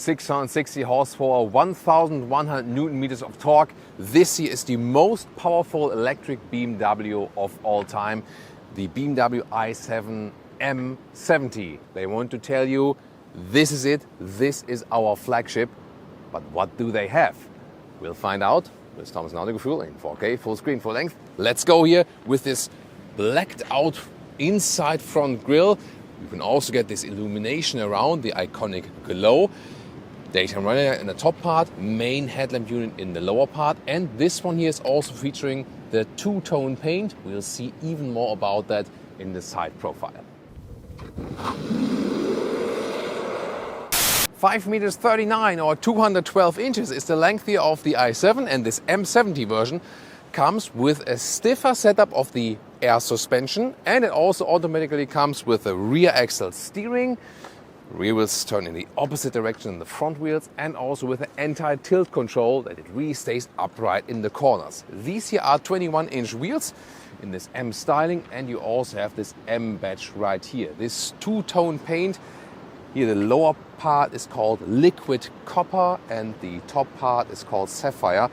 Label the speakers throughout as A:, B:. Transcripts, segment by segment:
A: 660 horsepower, 1,100 Newton meters of torque. This here is the most powerful electric BMW of all time, the BMWi7 M70. They want to tell you, this is it, this is our flagship. But what do they have? We'll find out with Tomass's Gefühl in 4K, full screen, full length. Let's go here with this blacked out inside front grille. You can also get this illumination around, the iconic glow. Daytime runner in the top part, main headlamp unit in the lower part, and this one here is also featuring the two-tone paint. We'll see even more about that in the side profile. 5 meters 39 or 212 inches is the length here of the i7, and this M70 version comes with a stiffer setup of the air suspension, and it also automatically comes with a rear axle steering. Rear wheels turn in the opposite direction than the front wheels, and also with an anti-tilt control that it really stays upright in the corners. These here are 21-inch wheels in this M styling, and you also have this M badge right here. This two-tone paint. Here the lower part is called liquid copper and the top part is called sapphire.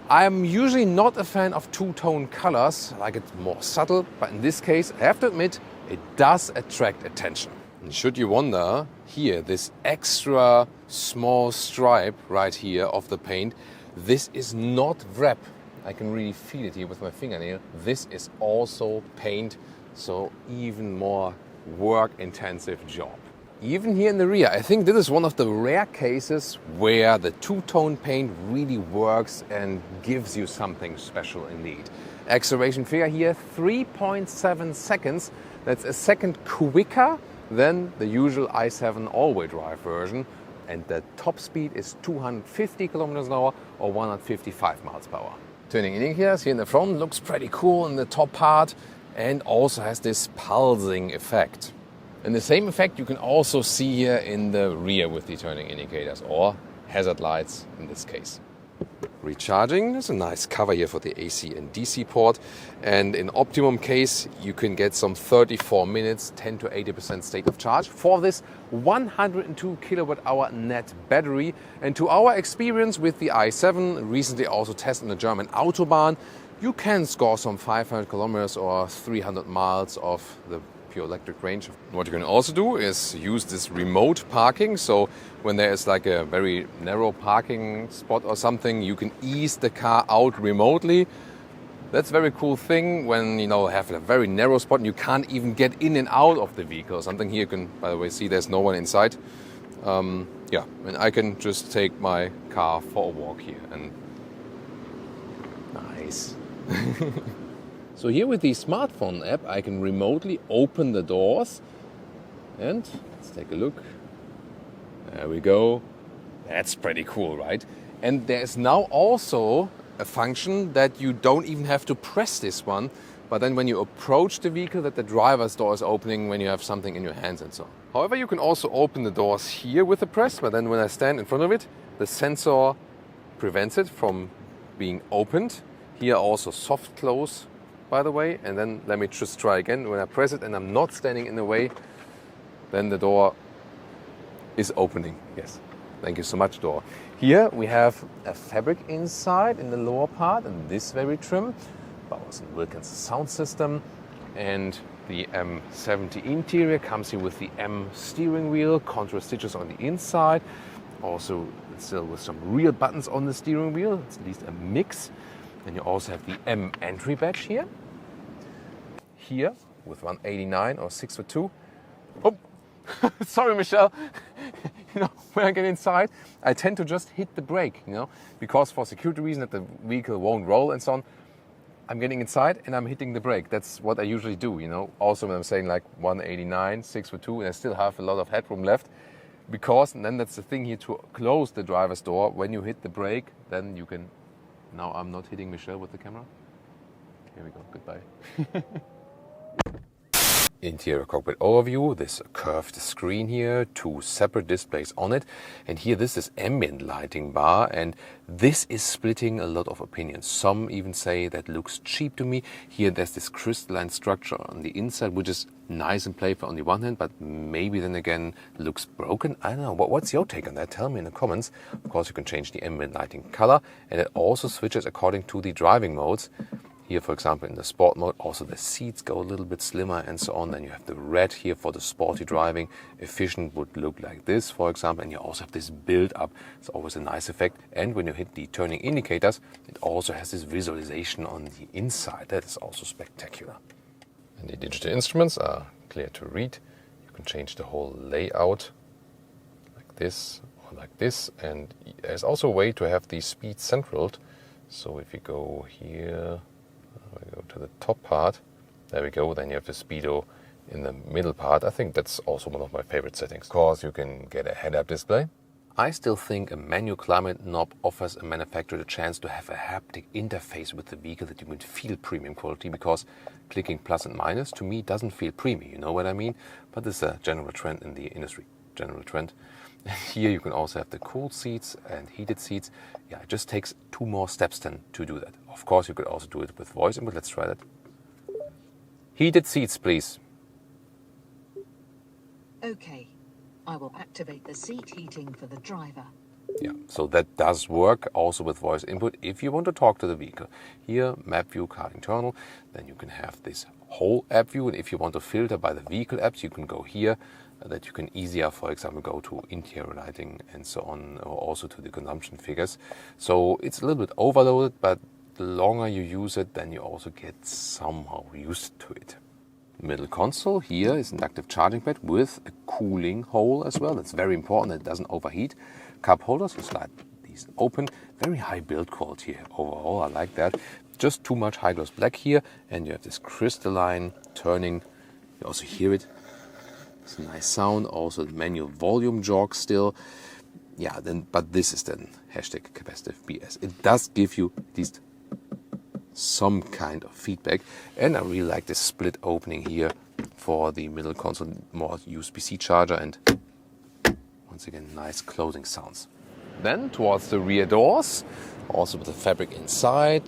A: I'm usually not a fan of two-tone colors, I like it more subtle, but in this case, I have to admit, it does attract attention. And should you wonder, here, this extra small stripe right here of the paint, this is not wrap. I can really feel it here with my fingernail. This is also paint, so even more work-intensive job. Even here in the rear, I think this is one of the rare cases where the two-tone paint really works and gives you something special indeed. Acceleration figure here, 3.7 seconds. That's a second quicker than the usual i7 all-wheel drive version, and the top speed is 250 kilometers an hour or 155 miles per hour. Turning indicators here in the front looks pretty cool in the top part and also has this pulsing effect. And the same effect you can also see here in the rear with the turning indicators, or hazard lights in this case. Recharging, there's a nice cover here for the AC and DC port, and in optimum case you can get some 34 minutes, 10 to 80% state of charge for this 102 kilowatt hour net battery. And to our experience with the i7, recently also tested on the German Autobahn, you can score some 500 kilometers or 300 miles of the pure electric range. What you can also do is use this remote parking. So when there is like a very narrow parking spot or something, you can ease the car out remotely. That's a very cool thing when you have a very narrow spot and you can't even get in and out of the vehicle. Something here you can, by the way, see there's no one inside. And I can just take my car for a walk here, and nice. So here with the smartphone app, I can remotely open the doors, and let's take a look. There we go. That's pretty cool, right? And there's now also a function that you don't even have to press this one, but then when you approach the vehicle, that the driver's door is opening when you have something in your hands and so on. However, you can also open the doors here with a press, but then when I stand in front of it, the sensor prevents it from being opened. Here also soft close, by the way, and then let me just try again. When I press it and I'm not standing in the way, then the door is opening. Yes, thank you so much, door. Here we have a fabric inside in the lower part, and this very trim. Bowers & Wilkins sound system, and the M70 interior comes here with the M steering wheel, contrast stitches on the inside, also still with some real buttons on the steering wheel. It's at least a mix. And you also have the M entry badge here. Here with 189 or 6'2". Oh, sorry, Michelle. When I get inside, I tend to just hit the brake, because for security reasons that the vehicle won't roll and so on. I'm getting inside and I'm hitting the brake. That's what I usually do, Also when I'm saying like 189, 6'2", and I still have a lot of headroom left. Because, and then that's the thing here, to close the driver's door, when you hit the brake, then you can... Now I'm not hitting Michelle with the camera. Here we go, goodbye. Interior cockpit overview, this curved screen here, 2 separate displays on it, and here this is ambient lighting bar, and this is splitting a lot of opinions. Some even say that looks cheap to me. Here there's this crystalline structure on the inside, which is nice and playful on the one hand, but maybe then again looks broken. I don't know. What's your take on that? Tell me in the comments. Of course, you can change the ambient lighting color, and it also switches according to the driving modes. Here, for example, in the sport mode, also the seats go a little bit slimmer and so on. Then you have the red here for the sporty driving. Efficient would look like this, for example. And you also have this build-up. It's always a nice effect. And when you hit the turning indicators, it also has this visualization on the inside. That is also spectacular. And the digital instruments are clear to read. You can change the whole layout like this or like this. And there's also a way to have the speed centraled. So if you go here, we go to the top part, there we go, then you have the speedo in the middle part. I think that's also one of my favorite settings. Of course, you can get a head-up display. I still think a manual climate knob offers a manufacturer the chance to have a haptic interface with the vehicle that you can feel premium quality, because clicking plus and minus to me doesn't feel premium, you know what I mean? But this is a general trend in the industry, general trend. Here you can also have the cooled seats and heated seats. Yeah, it just takes 2 more steps then to do that. Of course, you could also do it with voice input. Let's try that. Heated seats, please.
B: Okay, I will activate the seat heating for the driver.
A: Yeah, so that does work also with voice input if you want to talk to the vehicle. Here, map view, car internal. Then you can have this whole app view. And if you want to filter by the vehicle apps, you can go here. That you can easier, for example, go to interior lighting and so on, or also to the consumption figures. So it's a little bit overloaded, but the longer you use it, then you also get somehow used to it. Middle console here is inductive charging pad with a cooling hole as well. That's very important that it doesn't overheat. Cup holders, you slide these open. Very high build quality overall, I like that. Just too much high gloss black here, and you have this crystalline turning. You also hear it. It's a nice sound. Also the manual volume jog still. Yeah, then but this is then hashtag capacitive BS. It does give you at least some kind of feedback. And I really like this split opening here for the middle console, more USB-C charger, and once again nice closing sounds. Then towards the rear doors, also with the fabric inside.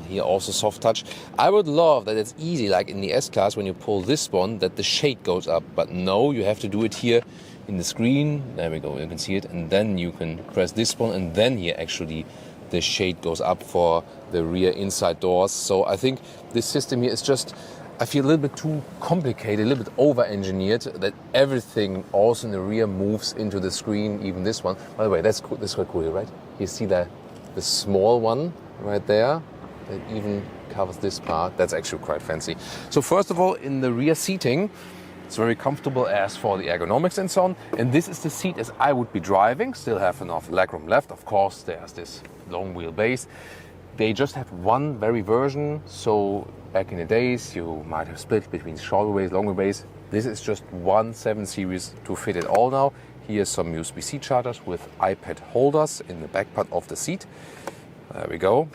A: Here also soft touch. I would love that it's easy, like in the S-Class when you pull this one, that the shade goes up. But no, you have to do it here in the screen. There we go, you can see it. And then you can press this one, and then here actually the shade goes up for the rear inside doors. So I think this system here is just, I feel a little bit too complicated, a little bit over-engineered, that everything also in the rear moves into the screen, even this one. By the way, that's cool. This is quite cool, right? You see the small one right there? It even covers this part. That's actually quite fancy. So first of all, in the rear seating, it's very comfortable as for the ergonomics and so on. And this is the seat as I would be driving. Still have enough legroom left. Of course, there's this long wheelbase. They just have one very version. So back in the days, you might have split between short wheelbase, long wheelbase. This is just one 7 Series to fit it all now. Here's some USB-C chargers with iPad holders in the back part of the seat. There we go.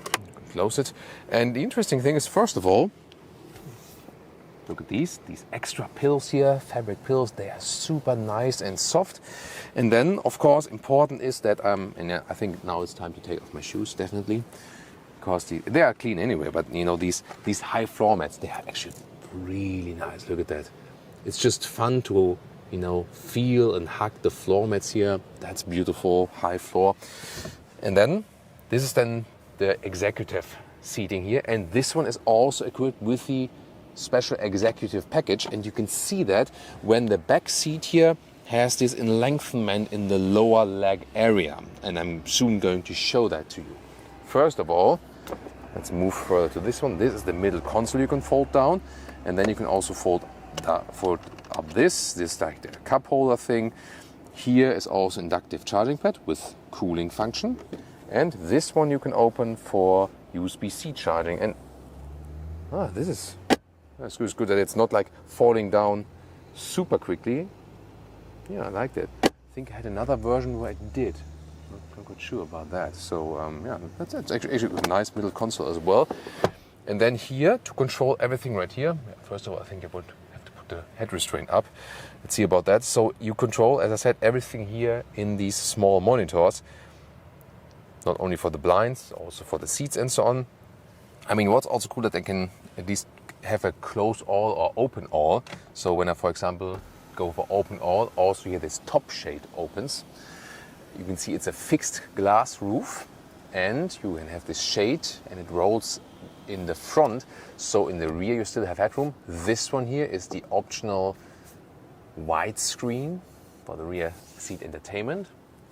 A: Close it. And the interesting thing is, first of all, look at these extra pills here, fabric pills. They are super nice and soft. And then, of course, important is that, and I think now it's time to take off my shoes, definitely, because they are clean anyway. But you know, these high floor mats, they are actually really nice. Look at that. It's just fun to, you know, feel and hug the floor mats here. That's beautiful, high floor. And then this is then the executive seating here, and this one is also equipped with the special executive package, and you can see that when the back seat here has this enlengthenment in the lower leg area, and I'm soon going to show that to you. First of all, let's move further to this one. This is the middle console you can fold down, and then you can also fold up this like the cup holder thing. Here is also inductive charging pad with cooling function. And this one you can open for USB-C charging. And that's good that it's not like falling down super quickly. Yeah, I like that. I think I had another version where it did. Not quite sure about that. So yeah, that's actually a nice middle console as well. And then here to control everything right here. First of all, I think I would have to put the head restraint up. Let's see about that. So you control, as I said, everything here in these small monitors, not only for the blinds, also for the seats and so on. I mean, what's also cool that they can at least have a close all or open all. So when I, for example, go for open all, also here this top shade opens. You can see it's a fixed glass roof, and you can have this shade and it rolls in the front. So in the rear you still have headroom. This one here is the optional widescreen for the rear seat entertainment.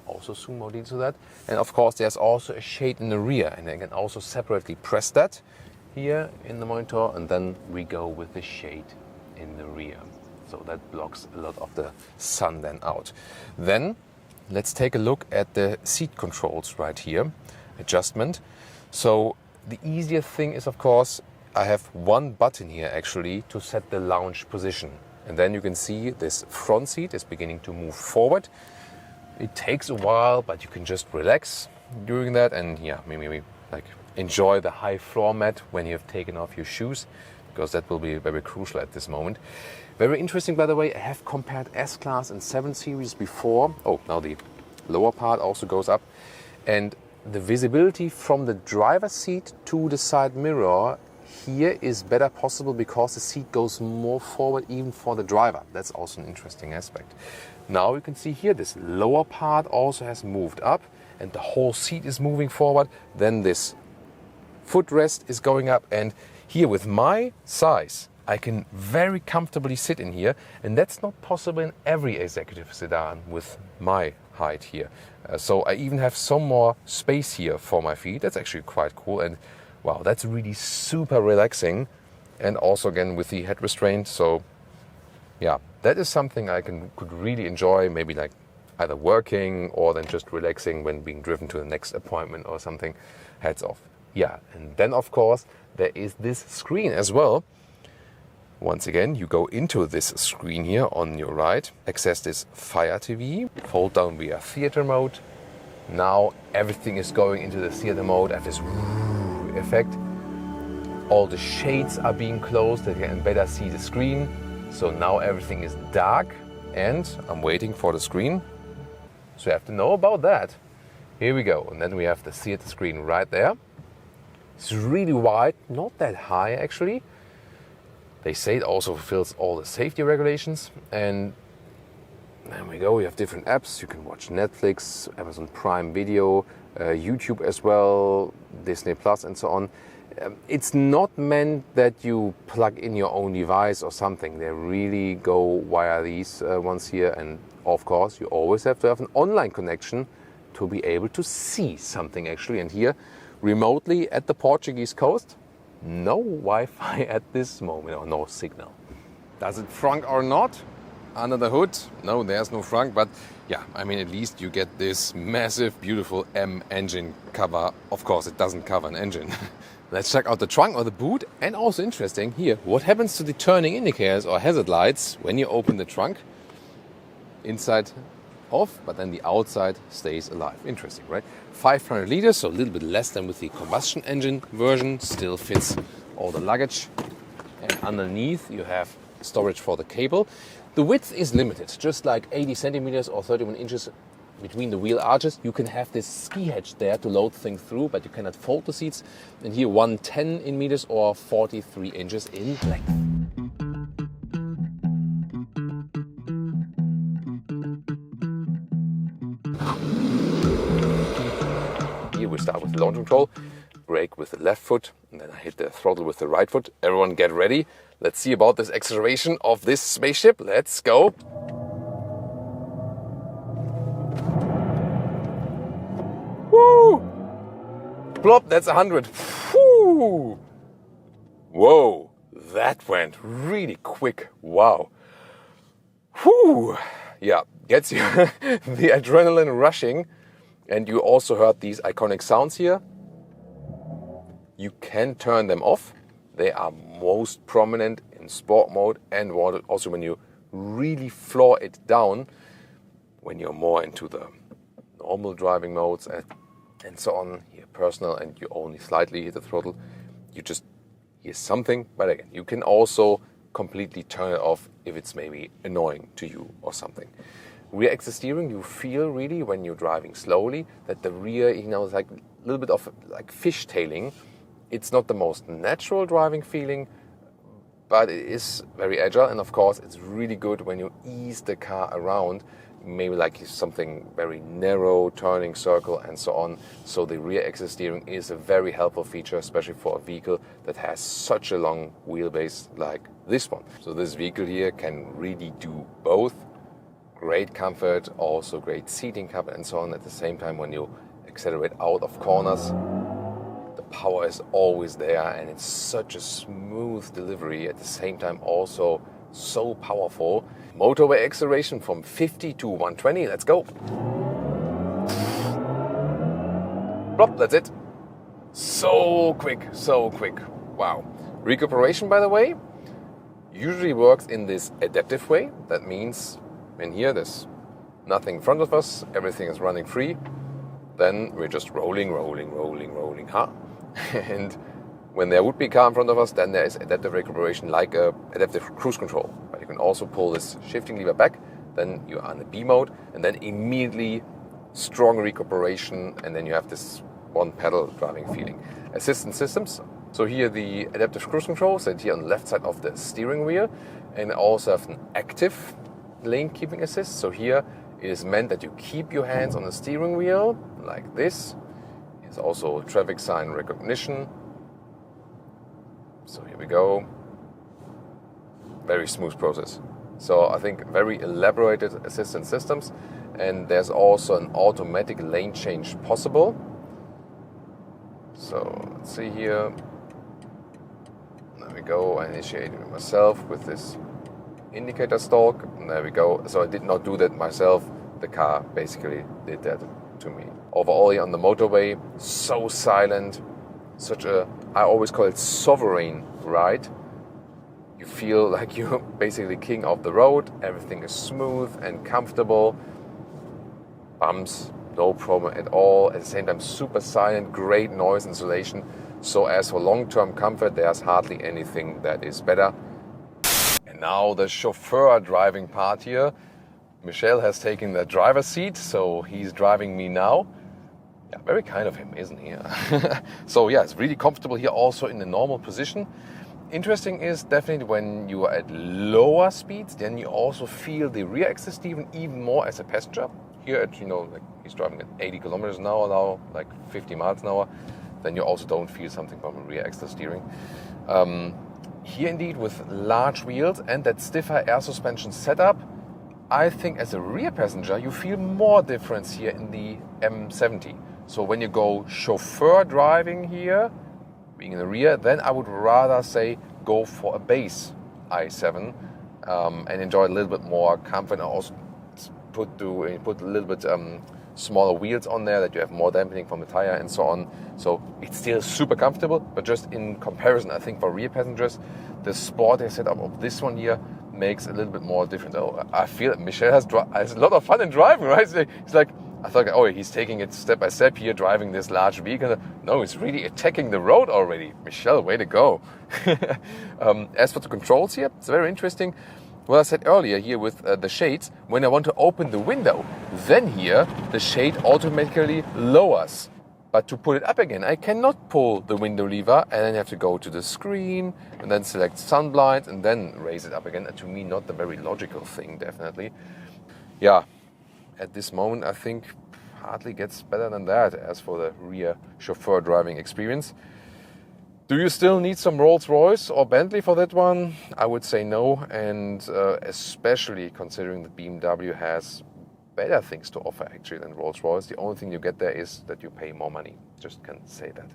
A: Also soon more details to that. And of course there's also a shade in the rear, and I can also separately press that here in the monitor, and then we go with the shade in the rear. So that blocks a lot of the sun then out. Then let's take a look at the seat controls right here, adjustment. So the easier thing is, of course, I have one button here actually to set the lounge position. And then you can see this front seat is beginning to move forward. It takes a while, but you can just relax during that, and yeah, maybe like enjoy the high floor mat when you have taken off your shoes, because that will be very crucial at this moment. Very interesting, by the way, I have compared S-Class and 7 Series before. Oh, now the lower part also goes up. And the visibility from the driver's seat to the side mirror here is better possible because the seat goes more forward even for the driver. That's also an interesting aspect. Now you can see here this lower part also has moved up and the whole seat is moving forward. Then this footrest is going up, and here with my size I can very comfortably sit in here, and that's not possible in every executive sedan with my height here. So I even have some more space here for my feet. That's actually quite cool, and wow, that's really super relaxing. And also again with the head restraint, so yeah, that is something I could really enjoy, maybe like either working or then just relaxing when being driven to the next appointment or something. Heads off. Yeah, and then of course there is this screen as well. Once again, you go into this screen here on your right, access this Fire TV, fold down via theater mode. Now everything is going into the theater mode. I have this effect. All the shades are being closed, that you can better see the screen. So now everything is dark, and I'm waiting for the screen. So you have to know about that. Here we go, and then we have the theater screen right there. It's really wide, not that high actually. They say it also fulfills all the safety regulations. And there we go, we have different apps. You can watch Netflix, Amazon Prime Video, YouTube as well, Disney Plus and so on. It's not meant that you plug in your own device or something. They really go via these ones here. And of course, you always have to have an online connection to be able to see something actually. And here, remotely at the Portuguese coast, no Wi-Fi at this moment, or no signal. Does it frunk or not? Under the hood? No, there's no frunk, but yeah, I mean, at least you get this massive, beautiful M engine cover. Of course, it doesn't cover an engine. Let's check out the trunk or the boot. And also interesting here, what happens to the turning indicators or hazard lights when you open the trunk? Inside off, but then the outside stays alive. Interesting, right? 500 liters, so a little bit less than with the combustion engine version. Still fits all the luggage. And underneath you have storage for the cable. The width is limited, just like 80 centimeters or 31 inches between the wheel arches. You can have this ski hedge there to load things through, but you cannot fold the seats. And here 110 in meters or 43 inches in length. Here we start with the launch control, brake with the left foot, and then I hit the throttle with the right foot. Everyone get ready. Let's see about this acceleration of this spaceship. Let's go. Woo! Plop, that's 100. Woo! Whoa, that went really quick. Wow. Whew. Yeah, gets you the adrenaline rushing. And you also heard these iconic sounds here. You can turn them off. They are most prominent in sport mode and also when you really floor it down, when you're more into the normal driving modes and so on, here personal, and you only slightly hit the throttle, you just hear something. But again, you can also completely turn it off if it's maybe annoying to you or something. Rear exit steering, you feel really when you're driving slowly that the rear, is like a little bit of like fishtailing. It's not the most natural driving feeling, but it is very agile, and of course it's really good when you ease the car around, maybe like something very narrow, turning circle and so on. So the rear exit steering is a very helpful feature, especially for a vehicle that has such a long wheelbase like this one. So this vehicle here can really do both. Great comfort, also great seating comfort and so on. At the same time, when you accelerate out of corners, power is always there, and it's such a smooth delivery. At the same time, also so powerful. Motorway acceleration from 50 to 120. Let's go. Plop, that's it. So quick, so quick. Wow. Recuperation, by the way, usually works in this adaptive way. That means in here there's nothing in front of us, everything is running free. Then we're just rolling, huh? And when there would be a car in front of us, then there is adaptive recuperation like adaptive cruise control. But you can also pull this shifting lever back, then you are in the B mode, and then immediately strong recuperation, and then you have this one pedal driving feeling. Assistance systems. So here the adaptive cruise control set here on the left side of the steering wheel, and also have an active lane keeping assist. So here it is meant that you keep your hands on the steering wheel like this. There's also traffic sign recognition. So here we go. Very smooth process. So I think very elaborated assistance systems, and there's also an automatic lane change possible. So let's see here. There we go. I initiated it myself with this indicator stalk. And there we go. So I did not do that myself. The car basically did that to me. Overall on the motorway, so silent, such a, I always call it sovereign ride. You feel like you're basically king of the road. Everything is smooth and comfortable. Bumps, no problem at all. At the same time, super silent, great noise insulation. So as for long-term comfort, there's hardly anything that is better. And now the chauffeur driving part here. Michel has taken the driver's seat, so he's driving me now. Yeah, very kind of him, isn't he? So yeah, it's really comfortable here, also in the normal position. Interesting is definitely when you are at lower speeds, then you also feel the rear exit steering even more as a passenger. Here at, like he's driving at 80 kilometers an hour now, like 50 miles an hour, then you also don't feel something from the rear exit steering. Here indeed, with large wheels and that stiffer air suspension setup, I think as a rear passenger, you feel more difference here in the M70. So when you go chauffeur driving here, being in the rear, then I would rather say go for a base i7 and enjoy a little bit more comfort. I also put a little bit smaller wheels on there that you have more dampening from the tire and so on. So it's still super comfortable, but just in comparison, I think for rear passengers, the sporty setup of this one here makes a little bit more different. I feel that Michel has a lot of fun in driving, right? It's like, I thought, oh, he's taking it step by step here, driving this large vehicle. No, he's really attacking the road already. Michel, way to go. As for the controls here, it's very interesting. Well, I said earlier here with the shades, when I want to open the window, then here the shade automatically lowers. But to pull it up again, I cannot pull the window lever and then have to go to the screen and then select sun blinds and then raise it up again. And to me, not the very logical thing, definitely. Yeah, at this moment, I think hardly gets better than that as for the rear chauffeur driving experience. Do you still need some Rolls-Royce or Bentley for that one? I would say no, and especially considering that BMW has better things to offer actually than Rolls-Royce. The only thing you get there is that you pay more money. Just can say that.